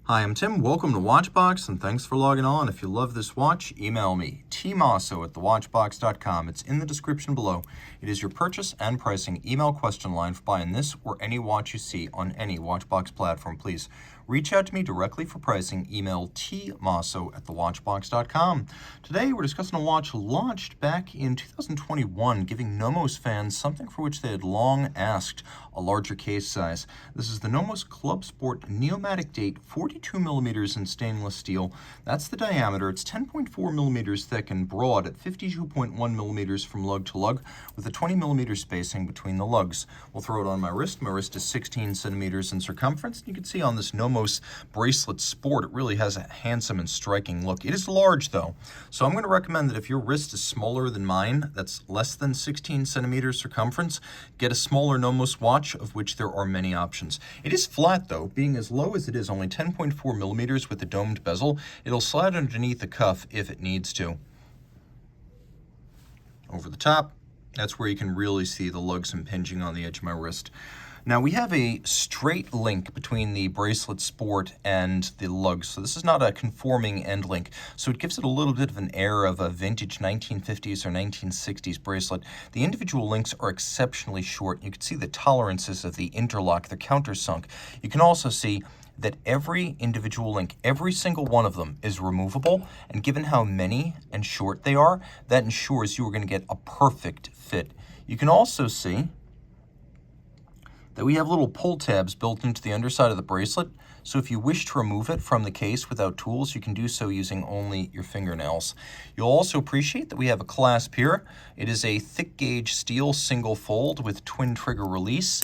Hi, I'm Tim. Welcome to Watchbox, and thanks for logging on. If you love this watch, email me, Team Mosso at thewatchbox.com. It's in the description below. It is your purchase and pricing email question line for buying this or any watch you see on any Watchbox platform. Please reach out to me directly for pricing. Email tmosso at thewatchbox.com. Today, we're discussing a watch launched back in 2021, giving NOMOS fans something for which they had long asked, a larger case size. This is the NOMOS Club Sport Neomatik date 42 millimeters in stainless steel. That's the diameter. It's 10.4 millimeters thick and broad at 52.1 millimeters from lug to lug, with a 20 millimeter spacing between the lugs. We'll throw it on my wrist. My wrist is 16 centimeters in circumference. You can see on this NOMOS Bracelet Sport, it really has a handsome and striking look. It is large though, so I'm going to recommend that if your wrist is smaller than mine, that's less than 16 centimeters circumference, get a smaller NOMOS watch, of which there are many options. It is flat though, being as low as it is, only 10.4 millimeters with a domed bezel. It'll slide underneath the cuff if it needs to. Over the top, that's where you can really see the lugs impinging on the edge of my wrist. Now we have a straight link between the Bracelet Sport and the lugs, so this is not a conforming end link, so it gives it a little bit of an air of a vintage 1950s or 1960s bracelet. The individual links are exceptionally short. You can see the tolerances of the interlock, the countersunk. You can also see that every individual link, every single one of them is removable, and given how many and short they are, that ensures you are going to get a perfect fit. You can also see that we have little pull tabs built into the underside of the bracelet, so if you wish to remove it from the case without tools, you can do so using only your fingernails. You'll also appreciate that we have a clasp here. It is a thick gauge steel single fold with twin trigger release.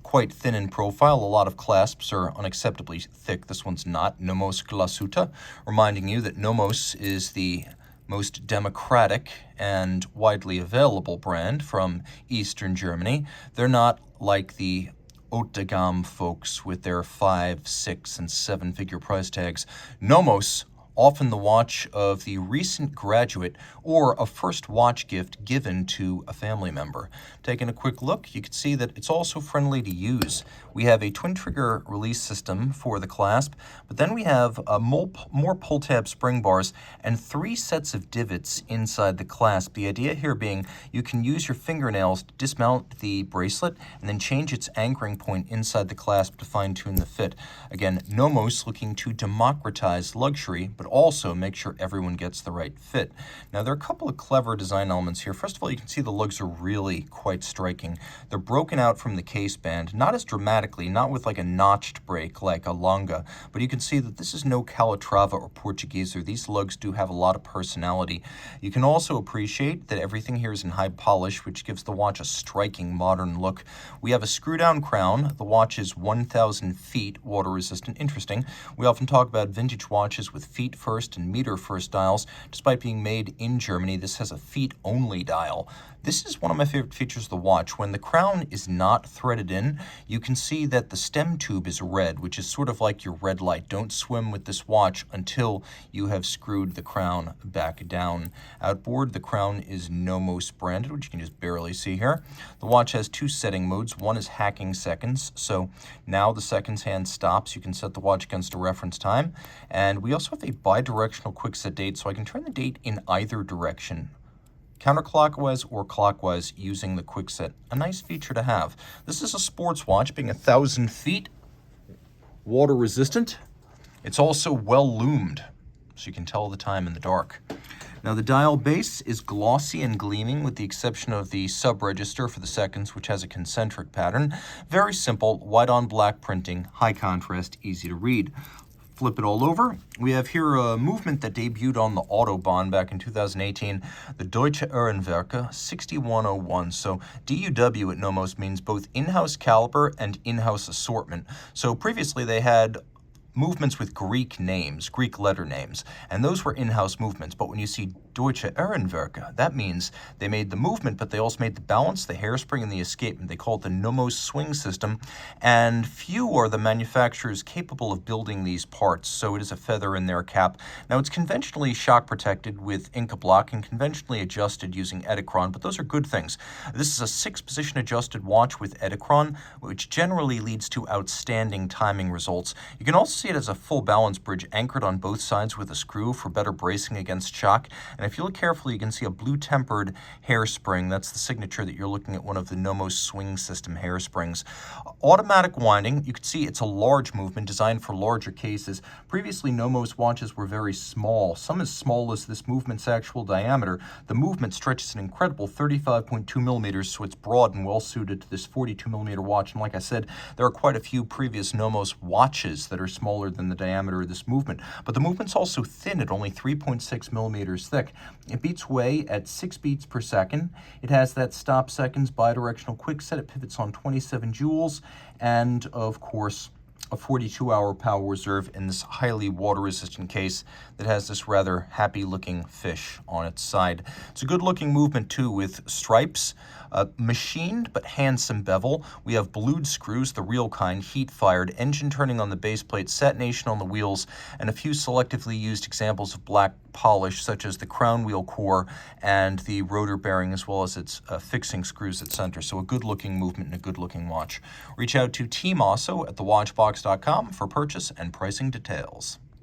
Quite thin in profile. A lot of clasps are unacceptably thick. This one's not. NOMOS Glashütte, reminding you that NOMOS is the most democratic and widely available brand from Eastern Germany. They're not like the haute de gamme folks with their 5, 6, and 7-figure price tags. NOMOS, often the watch of the recent graduate or a first watch gift given to a family member. Taking a quick look, you can see that it's also friendly to use. We have a twin trigger release system for the clasp, but then we have more pull tab spring bars and 3 sets of divots inside the clasp. The idea here being you can use your fingernails to dismount the bracelet and then change its anchoring point inside the clasp to fine-tune the fit. Again, NOMOS looking to democratize luxury, but also make sure everyone gets the right fit. Now, there are a couple of clever design elements here. First of all, you can see the lugs are really quite striking. They're broken out from the case band, not as dramatically, not with like a notched break like a longa, but you can see that this is no Calatrava or Portugueser. These lugs do have a lot of personality. You can also appreciate that everything here is in high polish, which gives the watch a striking modern look. We have a screw-down crown. The watch is 1,000 feet water resistant. Interesting. We often talk about vintage watches with feet first and meter first dials. Despite being made in Germany, this has a feet only dial. This is one of my favorite features of the watch. When the crown is not threaded in, you can see that the stem tube is red, which is sort of like your red light. Don't swim with this watch until you have screwed the crown back down. Outboard, the crown is NOMOS branded, which you can just barely see here. The watch has 2 setting modes. One is hacking seconds, so now the seconds hand stops. You can set the watch against a reference time. And we also have a bi-directional quick set date, so I can turn the date in either direction, counterclockwise or clockwise, using the quick set. A nice feature to have. This is a sports watch, being 1,000 feet, water resistant. It's also well loomed, so you can tell the time in the dark. Now, the dial base is glossy and gleaming with the exception of the sub-register for the seconds, which has a concentric pattern. Very simple, white on black printing, high contrast, easy to read. Flip it all over. We have here a movement that debuted on the Autobahn back in 2018, the Deutsche Uhrenwerke 6101. So DUW at NOMOS means both in-house caliber and in-house assortment. So previously they had movements with Greek names, Greek letter names, and those were in-house movements. But when you see Deutsche Uhrenwerke, that means they made the movement, but they also made the balance, the hairspring, and the escapement. They call it the NOMOS swing system, and few are the manufacturers capable of building these parts, so it is a feather in their cap. Now, it's conventionally shock protected with Inca block and conventionally adjusted using Edicron, but those are good things. This is a 6-position adjusted watch with Edicron, which generally leads to outstanding timing results. You can also see see it has a full balance bridge anchored on both sides with a screw for better bracing against shock. And if you look carefully, you can see a blue tempered hairspring. That's the signature that you're looking at one of the NOMOS swing system hairsprings. Automatic winding, you can see it's a large movement designed for larger cases. Previously, NOMOS watches were very small, some as small as this movement's actual diameter. The movement stretches an incredible 35.2 millimeters, so it's broad and well suited to this 42 millimeter watch. And like I said, there are quite a few previous NOMOS watches that are smaller than the diameter of this movement. But the movement's also thin at only 3.6 millimeters thick. It beats way at 6 beats per second. It has that stop seconds bidirectional quick set. It pivots on 27 joules. And of course, a 42-hour power reserve in this highly water-resistant case that has this rather happy-looking fish on its side. It's a good-looking movement, too, with stripes, machined but handsome bevel. We have blued screws, the real kind, heat-fired, engine turning on the base plate, satination on the wheels, and a few selectively used examples of black polish, such as the crown wheel core and the rotor bearing, as well as its fixing screws at center. So a good-looking movement and a good-looking watch. Reach out to Team Mosso at thewatchbox.com for purchase and pricing details.